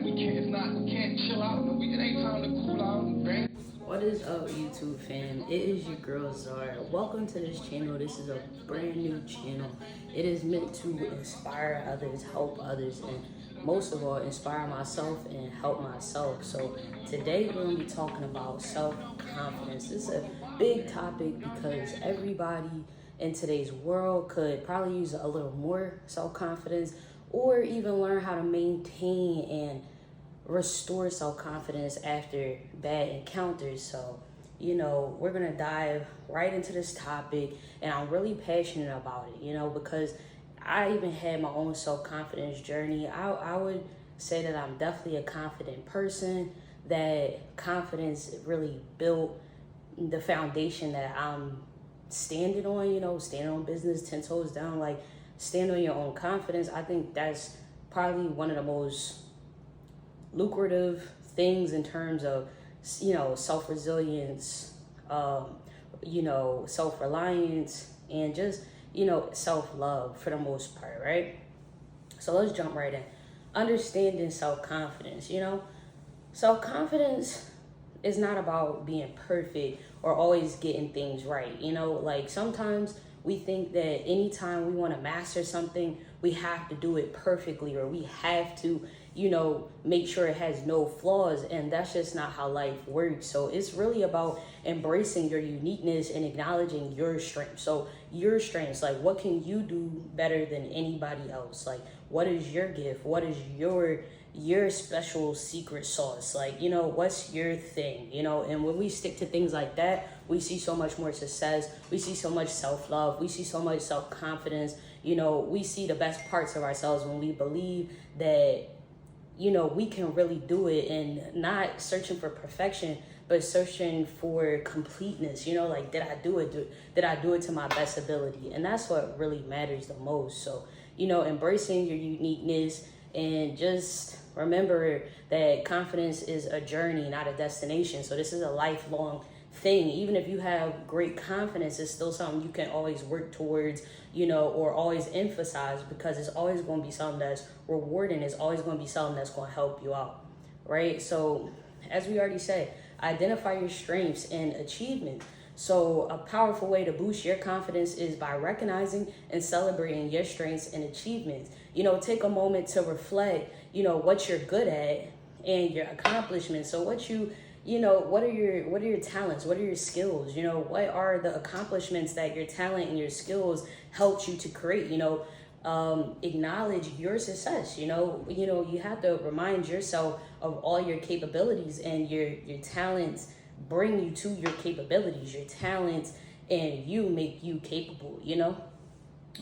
Like we can't chill out. It ain't time to cool out. Bang. What is up, YouTube fam? It is your girl Zara. Welcome to this channel. This is a brand new channel. It is meant to inspire others, help others, and most of all, inspire myself and help myself. So today we're going to be talking about self-confidence. This is a big topic because everybody in today's world could probably use a little more self-confidence or even learn how to maintain and restore self-confidence after bad encounters. So, we're gonna dive right into this topic, and I'm really passionate about it, because I even had my own self-confidence journey. I would say that I'm definitely a confident person, that confidence really built the foundation that I'm standing on, standing on business 10 toes down, like stand on your own confidence. I think that's probably one of the most lucrative things in terms of, self-resilience, self-reliance, and just, self-love for the most part, right? So let's jump right in. Understanding self-confidence, self-confidence is not about being perfect or always getting things right. Like sometimes we think that anytime we want to master something, we have to do it perfectly, or we have to, make sure it has no flaws. And that's just not how life works. So it's really about embracing your uniqueness and acknowledging your strengths. So your strengths, like what can you do better than anybody else? Like what is your gift? What is your special secret sauce? Like, what's your thing? And when we stick to things like that, we see so much more success. We see so much self-love. We see so much self-confidence. We see the best parts of ourselves when we believe that, we can really do it, and not searching for perfection, but searching for completeness. Like, did I do it? Did I do it to my best ability? And that's what really matters the most. So, embracing your uniqueness, and just remember that confidence is a journey, not a destination. So this is a lifelong thing. Even if you have great confidence, it's still something you can always work towards, or always emphasize, because it's always going to be something that's rewarding. It's always going to be something that's going to help you out, right? So as we already said, identify your strengths and achievements. So a powerful way to boost your confidence is by recognizing and celebrating your strengths and achievements. Take a moment to reflect, what you're good at and your accomplishments. So what what are your talents? What are your skills? What are the accomplishments that your talent and your skills helped you to create? Acknowledge your success. You have to remind yourself of all your capabilities, and your talents bring you to your capabilities. Your talents and you make you capable.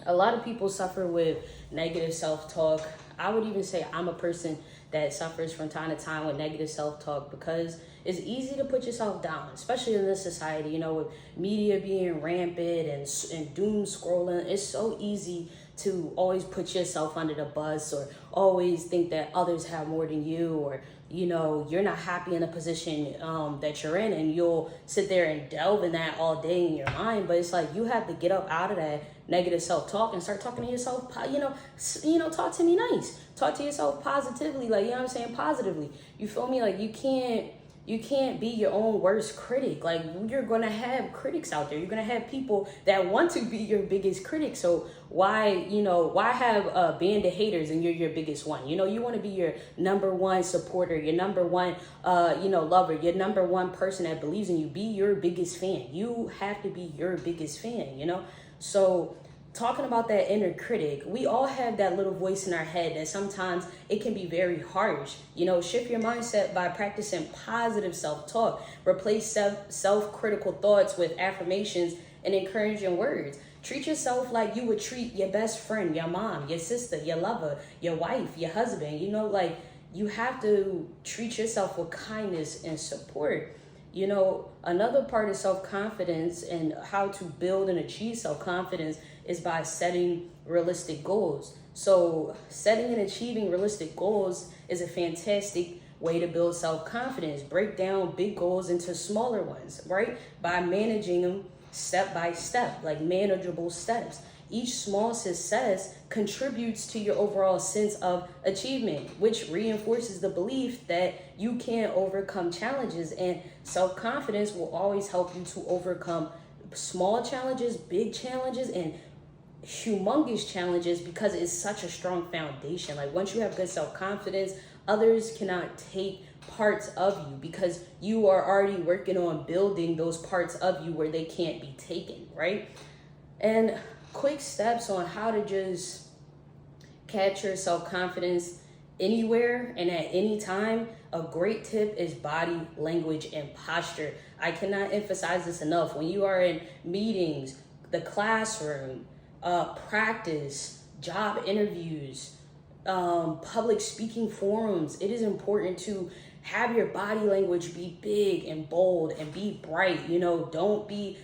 A lot of people suffer with negative self-talk. I would even say I'm a person that suffers from time to time with negative self-talk, because it's easy to put yourself down, especially in this society, with media being rampant and doom scrolling. It's so easy to always put yourself under the bus, or always think that others have more than you, or you're not happy in the position that you're in, and you'll sit there and delve in that all day in your mind. But it's like you have to get up out of that negative self-talk and start talking to yourself. Talk to me nice. Talk to yourself positively, like, positively. You feel me? Like you can't be your own worst critic. Like, you're gonna have critics out there. You're gonna have people that want to be your biggest critic. So why have a band of haters and you're your biggest one? You want to be your number one supporter, your number one lover, your number one person that believes in you. Be your biggest fan. You have to be your biggest fan. So talking about that inner critic, we all have that little voice in our head that sometimes it can be very harsh. Shift your mindset by practicing positive self-talk. Replace self-critical thoughts with affirmations and encouraging words. Treat yourself like you would treat your best friend, your mom, your sister, your lover, your wife, your husband. You have to treat yourself with kindness and support. Another part of self-confidence and how to build and achieve self-confidence is by setting realistic goals. So setting and achieving realistic goals is a fantastic way to build self-confidence. Break down big goals into smaller ones, right? By managing them step by step, like manageable steps. each small success contributes to your overall sense of achievement, which reinforces the belief that you can overcome challenges. And self-confidence will always help you to overcome small challenges, big challenges, and humongous challenges, because it's such a strong foundation. Like once you have good self-confidence, others cannot take parts of you because you are already working on building those parts of you where they can't be taken, right? And quick steps on how to just capture self-confidence anywhere and at any time. A great tip is body language and posture. I cannot emphasize this enough. When you are in meetings, the classroom, practice, job interviews, public speaking forums, it is important to have your body language be big and bold and be bright. You know, don't be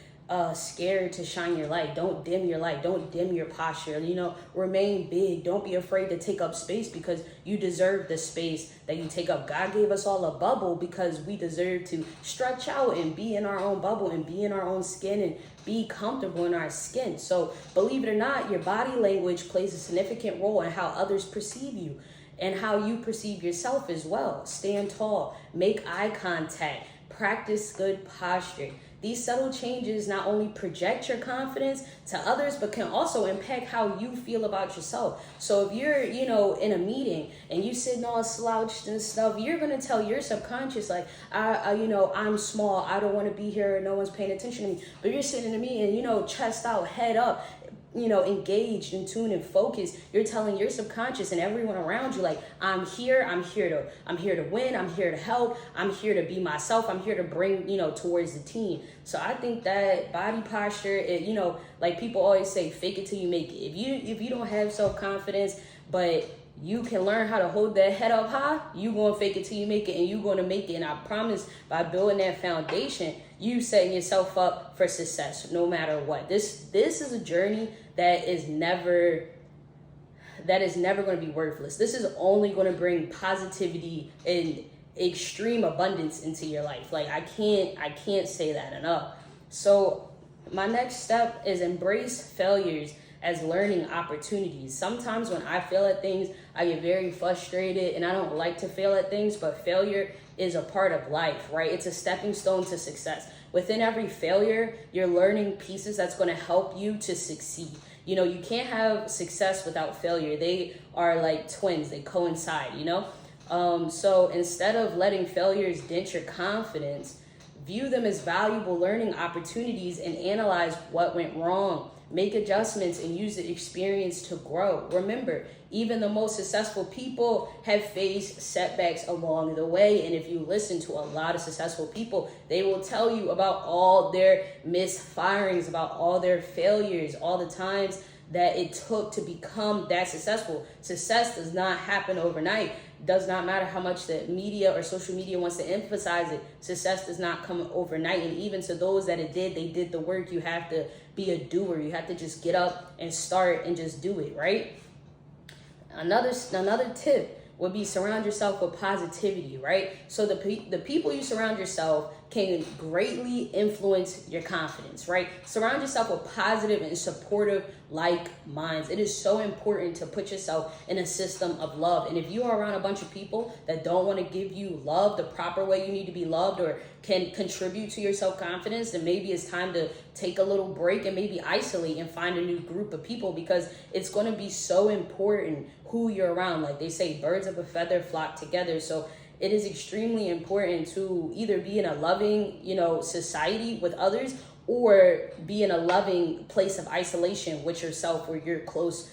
scared to shine your light. Don't dim your light. Don't dim your posture. You know, remain big. Don't be afraid to take up space, because you deserve the space that you take up. God gave us all a bubble because we deserve to stretch out and be in our own bubble and be in our own skin and be comfortable in our skin. So believe it or not, your body language plays a significant role in how others perceive you and how you perceive yourself as well. Stand tall, make eye contact, practice good posture. These subtle changes not only project your confidence to others, but can also impact how you feel about yourself. So if you're, you know, in a meeting and you sitting all slouched and stuff, you're going to tell your subconscious, like, I'm small. I don't want to be here. No one's paying attention to me. But you're sitting in a meeting, you know, chest out, head up, you know, engaged and tuned and focused. You're telling your subconscious and everyone around you, like, I'm here to win, I'm here to help, I'm here to be myself, I'm here to bring, you know, towards the team. So I think that body posture, you know, like people always say, fake it till you make it. If you don't have self-confidence, but you can learn how to hold that head up high, you gonna fake it till you make it, and you gonna make it. And I promise, by building that foundation, you setting yourself up for success no matter what. This is a journey that is never going to be worthless. This is only going to bring positivity and extreme abundance into your life. Like I can't say that enough. So my next step is embrace failures as learning opportunities. Sometimes when I fail at things, I get very frustrated, and I don't like to fail at things, but failure is a part of life, right? It's a stepping stone to success. Within every failure, you're learning pieces that's going to help you to succeed. You know, you can't have success without failure. They are like twins, they coincide, you know? So instead of letting failures dent your confidence, view them as valuable learning opportunities and analyze what went wrong. Make adjustments and use the experience to grow. Remember, even the most successful people have faced setbacks along the way. And if you listen to a lot of successful people, they will tell you about all their misfirings, about all their failures, all the times that it took to become that successful. Success does not happen overnight. Does not matter how much the media or social media wants to emphasize it. Success does not come overnight. And even to those that it did, they did the work. You have to be a doer. You have to just get up and start and just do it, right? Another tip would be surround yourself with positivity, right? So the people you surround yourself can greatly influence your confidence, right? Surround yourself with positive and supportive like minds. It is so important to put yourself in a system of love. And if you are around a bunch of people that don't want to give you love the proper way you need to be loved, or can contribute to your self-confidence, then maybe it's time to take a little break and maybe isolate and find a new group of people, because it's going to be so important who you're around. Like they say, birds of a feather flock together. So it is extremely important to either be in a loving, you know, society with others, or be in a loving place of isolation with yourself, where your close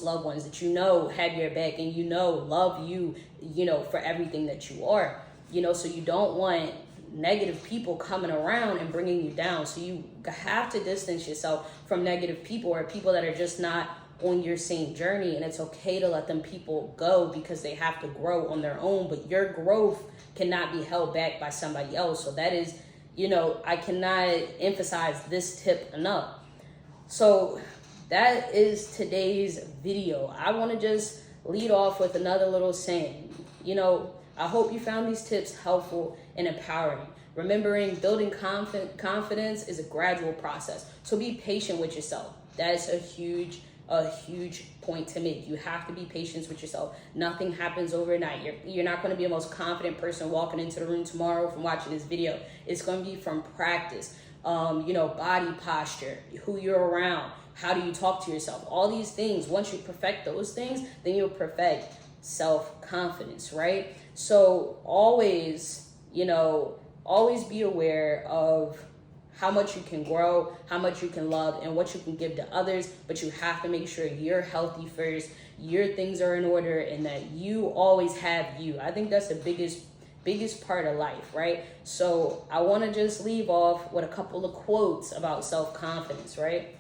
loved ones that you know have your back and you know love you, you know, for everything that you are, you know. So you don't want negative people coming around and bringing you down. So you have to distance yourself from negative people, or people that are just not on your same journey. And it's okay to let them people go, because they have to grow on their own, but your growth cannot be held back by somebody else. So that is, you know, I cannot emphasize this tip enough. So that is today's video. I want to just lead off with another little saying. You know, I hope you found these tips helpful and empowering. Remembering building confidence is a gradual process. So be patient with yourself. That's a huge point to make. You have to be patient with yourself. Nothing happens overnight. You're not going to be the most confident person walking into the room tomorrow from watching this video. It's going to be from practice. Body posture, who you're around, how do you talk to yourself, all these things. Once you perfect those things, then you'll perfect self-confidence, right? So always be aware of how much you can grow, how much you can love, and what you can give to others. But you have to make sure you're healthy first, your things are in order, and that you always have you. I think that's the biggest part of life, right? So I want to just leave off with a couple of quotes about self-confidence, right?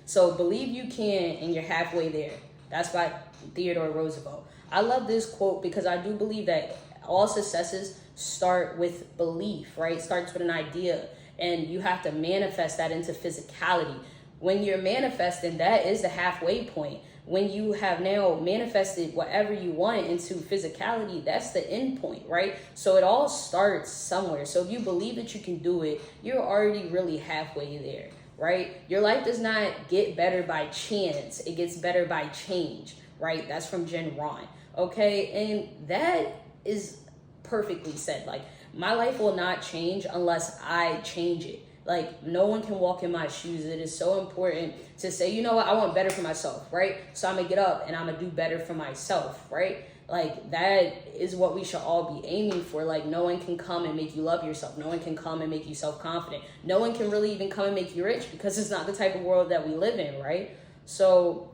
So believe you can and you're halfway there. That's by Theodore Roosevelt. I love this quote because I do believe that all successes start with belief, right? Starts with an idea, and you have to manifest that into physicality. When you're manifesting, that is the halfway point. When you have now manifested whatever you want into physicality, that's the end point, right? So it all starts somewhere. So if you believe that you can do it, you're already really halfway there, right? Your life does not get better by chance. It gets better by change, right? That's from Jen Ron, okay? And that is perfectly said. Like, my life will not change unless I change it. Like, no one can walk in my shoes. It is so important to say, you know what, I want better for myself, right? So I'm gonna get up and I'm gonna do better for myself, right? Like, that is what we should all be aiming for. Like, no one can come and make you love yourself. No one can come and make you self-confident. No one can really even come and make you rich, because it's not the type of world that we live in, right? So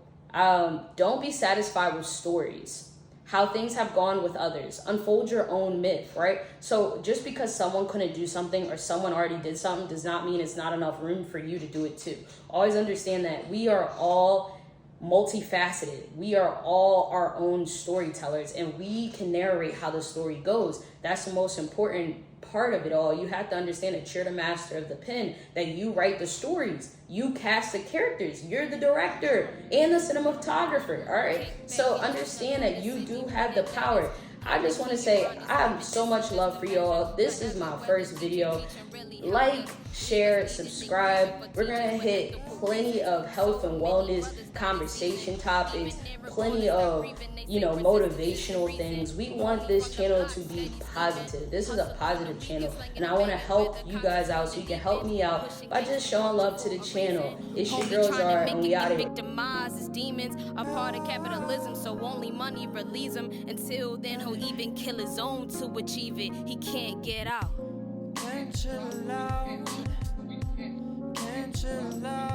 don't be satisfied with stories, how things have gone with others. Unfold your own myth, right? So just because someone couldn't do something or someone already did something does not mean it's not enough room for you to do it too. Always understand that we are all multifaceted. We are all our own storytellers, and we can narrate how the story goes. That's the most important part of it all. You have to understand that you're the master of the pen, that you write the stories, you cast the characters, you're the director and the cinematographer, all right? So understand that you do have the power. I just want to say I have so much love for y'all. This is my first video. Like, share, subscribe. We're gonna hit plenty of health and wellness conversation topics, plenty of motivational things. We want this channel to be positive. This is a positive channel, and I want to help you guys out, so you can help me out by just showing love to the channel. It's your girl Zara, and we out here. Demons are part of capitalism, so only money relieves him. Until then, he'll even kill his own to achieve it. He can't get out. Can't chill out. Can't chill out.